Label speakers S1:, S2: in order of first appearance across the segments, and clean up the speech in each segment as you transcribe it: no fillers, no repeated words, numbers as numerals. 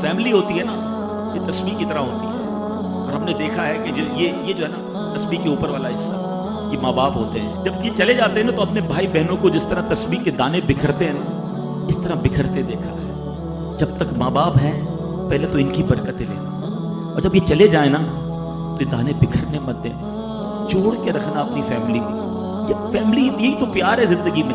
S1: Family होती है ना, ये तस्बीह की तरह होती है। और हमने देखा है कि ये जो है ना तस्बीह के ऊपर वाला हिस्सा, ये माँ बाप होते हैं। जब ये चले जाते हैं ना तो अपने भाई बहनों को जिस तरह तस्बीह के दाने बिखरते हैं ना, इस तरह बिखरते देखा है। जब तक माँ बाप हैं पहले तो इनकी बरकतें लेना, और जब ये चले जाए ना तो ये दाने बिखरने मत देना, जोड़ के रखना अपनी फैमिली को। ये फैमिली, यही तो प्यार है जिंदगी में।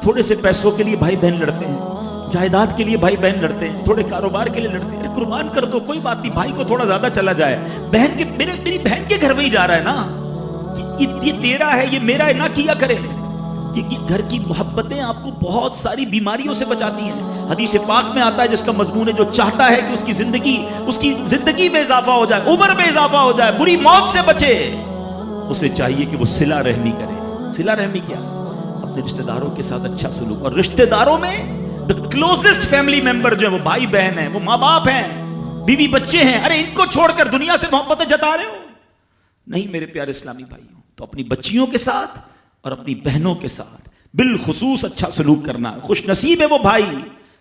S1: थोड़े से पैसों के लिए भाई बहन लड़ते हैं, जायदाद के लिए भाई बहन लड़ते हैं, थोड़े कारोबार के लिए लड़ते हैं। कुर्बान कर दो, कोई बात नहीं, भाई को थोड़ा ज्यादा चला जाए, बहन के मेरी बहन के घर में ही जा रहा है ना, ये तेरा है, ये मेरा है ना, किया करे। ये घर की मोहब्बतें आपको बहुत सारी बीमारियों से बचाती हैं। हदीस पाक में आता है जिसका मजमून है, जो चाहता है कि उसकी जिंदगी में इजाफा हो जाए, उम्र में इजाफा हो जाए, बुरी मौत से बचे, उसे चाहिए कि वो सिला रहमी करे। सिला रहमी क्या? अपने रिश्तेदारों के साथ अच्छा सलूक। और रिश्तेदारों में द क्लोजेस्ट फैमिली मेंबर जो है वो भाई बहन है, वो माँ बाप हैं, बीवी बच्चे हैं। अरे इनको छोड़कर दुनिया से मोहब्बतें जता रहे हो? नहीं मेरे प्यारे इस्लामी भाइयों, तो अपनी बच्चियों के साथ और अपनी बहनों के साथ बिलखुसूस अच्छा सलूक करना। खुश नसीब है वो भाई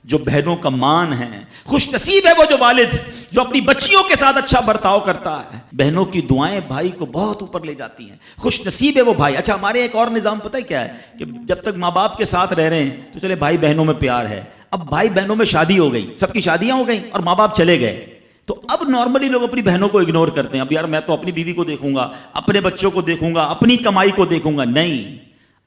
S1: जो बहनों का मान है, खुश नसीब है वो जो वालिद जो अपनी बच्चियों के साथ अच्छा बर्ताव करता है। बहनों की दुआएं भाई को बहुत ऊपर ले जाती हैं। खुश नसीब है वो भाई। अच्छा, हमारे एक और निजाम पता है क्या है कि जब तक माँ बाप के साथ रह रहे हैं तो चले भाई बहनों में प्यार है। अब भाई बहनों में शादी हो गई, सबकी शादियां हो गई और माँ बाप चले गए, तो अब नॉर्मली लोग अपनी बहनों को इग्नोर करते हैं। अब यार मैं तो अपनी बीवी को देखूंगा, अपने बच्चों को देखूंगा, अपनी कमाई को देखूंगा। नहीं,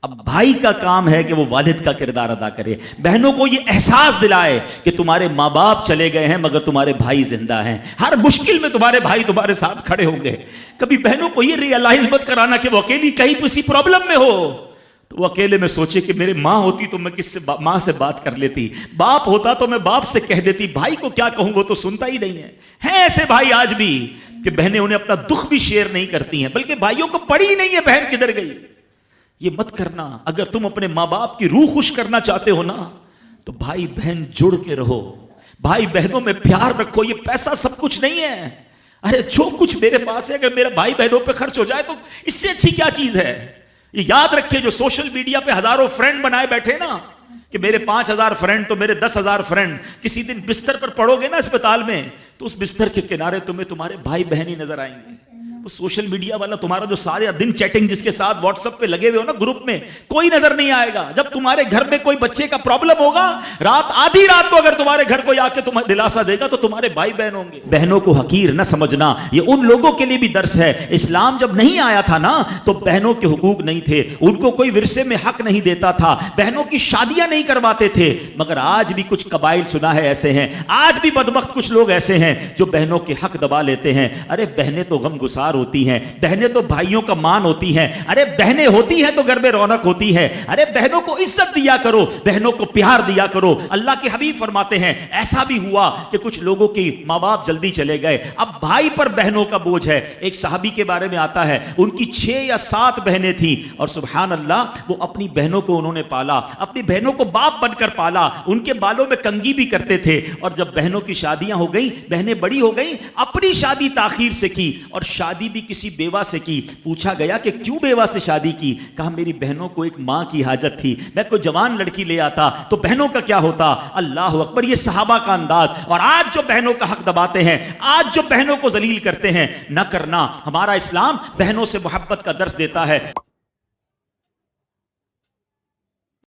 S1: अब भाई का काम है कि वो वालिद का किरदार अदा करे, बहनों को ये एहसास दिलाए कि तुम्हारे माँ बाप चले गए हैं मगर तुम्हारे भाई जिंदा हैं, हर मुश्किल में तुम्हारे भाई तुम्हारे साथ खड़े होंगे। कभी बहनों को ये रियलाइज मत कराना कि वो अकेली कहीं किसी प्रॉब्लम में हो तो वो अकेले में सोचे कि मेरे माँ होती तो मैं किससे माँ से बात कर लेती, बाप होता तो मैं बाप से कह देती, भाई को क्या कहूँ वो तो सुनता ही नहीं है ऐसे भाई आज भी कि बहनें उन्हें अपना दुख भी शेयर नहीं करती हैं, बल्कि भाइयों को पड़ी ही नहीं है बहन किधर गई। ये मत करना। अगर तुम अपने माँ बाप की रूह खुश करना चाहते हो ना तो भाई बहन जुड़ के रहो, भाई बहनों में प्यार रखो। ये पैसा सब कुछ नहीं है। अरे जो कुछ मेरे पास है अगर मेरा भाई बहनों पे खर्च हो जाए तो इससे अच्छी क्या चीज है। ये याद रखिए, जो सोशल मीडिया पे हजारों फ्रेंड बनाए बैठे ना कि मेरे 5000 फ्रेंड तो मेरे 10,000 फ्रेंड, किसी दिन बिस्तर पर पड़ोगे ना अस्पताल में तो उस बिस्तर के किनारे तुम्हें तुम्हारे भाई बहन ही नजर आएंगे। वो सोशल मीडिया वाला तुम्हारा जो सारे दिन चैटिंग जिसके साथ व्हाट्सएप पे लगे हुए हो ना ग्रुप में, कोई नजर नहीं आएगा। जब तुम्हारे घर में कोई बच्चे का प्रॉब्लम होगा, आधी रात को अगर तुम्हारे घर कोई आके तुम्हें दिलासा देगा तो तुम्हारे भाई बहन होंगे। बहनों को हकीर न समझना, ये उन लोगों के लिए भी दर्स है। इस्लाम जब नहीं आया था ना तो बहनों के हुकूक नहीं थे, उनको कोई विरसे में हक नहीं देता था, बहनों की शादियां नहीं करवाते थे। मगर आज भी कुछ कबाइल सुना है ऐसे हैं, आज भी बदबख्त कुछ लोग ऐसे हैं जो बहनों के हक दबा लेते हैं। अरे बहनें तो गमगुसार होती हैं, बहनें तो भाइयों का मान होती हैं। अरे बहनें होती हैं तो घर में रौनक होती है। अरे बहनों को इज्जत दिया करो, बहनों को प्यार दिया करो। अल्लाह के हबीब फरमाते हैं ऐसा भी हुआ कि कुछ लोगों की माँ बाप जल्दी चले गए, अब भाई पर बहनों का बोझ है। एक सहाबी के बारे में आता है, उनकी 6 या 7 बहनें थी और सुभान अल्लाह वो अपनी बहनों को उन्होंने पाला, अपनी बहनों को बाप बनकर पाला, उनके बालों में कंघी भी करते थे। और जब बहनों की शादियां हो गई, बहनें बड़ी हो गई, अपनी शादी ताखीर से की और शादी भी किसी बेवा से की। पूछा गया कि क्यों बेवा से शादी की? कहा मेरी बहनों को एक मां की हाजत थी, मैं कोई जवान लड़की ले आता तो बहनों का क्या होता। अल्लाह अकबर, ये सहाबा का अंदाज। और आज जो बहनों का हक दबाते हैं, आज जो बहनों को जलील करते हैं, न करना। हमारा इस्लाम बहनों से मोहब्बत का दर्स देता है।